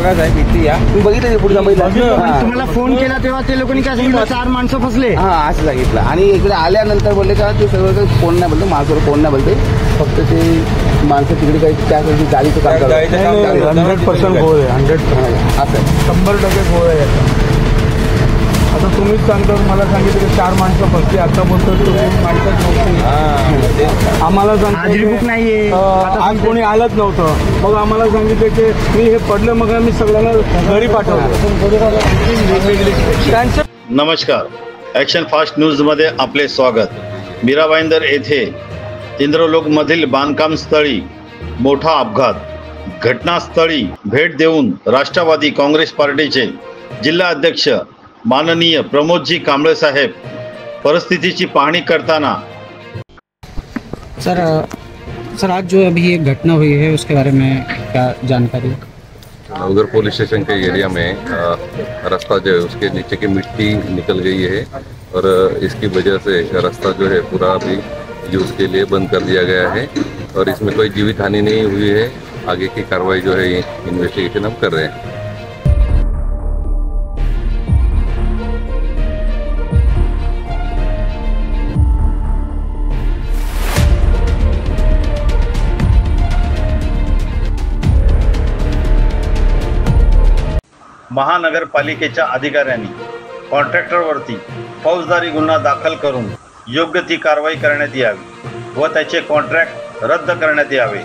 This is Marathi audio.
बघा साहेब इथे या, तुम्ही बघितलं पुढचा बैल तुम्हाला फोन केला तेव्हा ते लोकांनी काय सांगितलं 4 माणसं फसले? हा असं सांगितलं. आणि इकडे आल्यानंतर बोलले का ते सगळं कोण नाही बोलतो, माझं कोण नाही बोलते, फक्त ते माणसं तिकडे काही त्यासाठी गाडीचं काम करतात. 100% गोळ आहे, 100% असं 100% गोळ आहे याचा. आता तुम्हीच सांगता, मला सांगितलं की 4 माणसं फसली, आता बोलतो तुम्ही माणसंच नव्हती. आम्हाला हाजरी बुक नाहीये, आज कोणी आलंच नव्हतं. मग आम्हाला सांगितलं की मी हे पडलं, मग आम्ही सगळ्यांना घरी पाठवलं. नमस्कार, ॲक्शन फास्ट न्यूजमध्ये आपले स्वागत. मीरा भाईंदर येथे इंद्रलोकमधील बांधकाम स्थळी मोठा अपघात. घटनास्थळी भेट देऊन राष्ट्रवादी काँग्रेस पार्टीचे जिल्हा अध्यक्ष माननीय प्रमोदजी कांबळे साहेब परिस्थितीची पाहणी करताना सर आज जो अभी एक घटना हुई है उसके बारे में क्या जानकारी? उधर पुलिस स्टेशन के एरिया में रास्ता जो है उसके नीचे की मिट्टी निकल गई है और इसकी वजह से रास्ता जो है पूरा अभी यूज़ के लिए बंद कर दिया गया है और इसमें कोई जीवित हानि नहीं हुई है। आगे की कार्रवाई जो है इन्वेस्टिगेशन हम कर रहे हैं। महानगरपालिकेच्या अधिकाऱ्यांनी कॉन्ट्रॅक्टरवरती फौजदारी गुन्हा दाखल करून योग्य ती कारवाई करण्यात यावी व त्याचे कॉन्ट्रॅक्ट रद्द करण्यात यावे।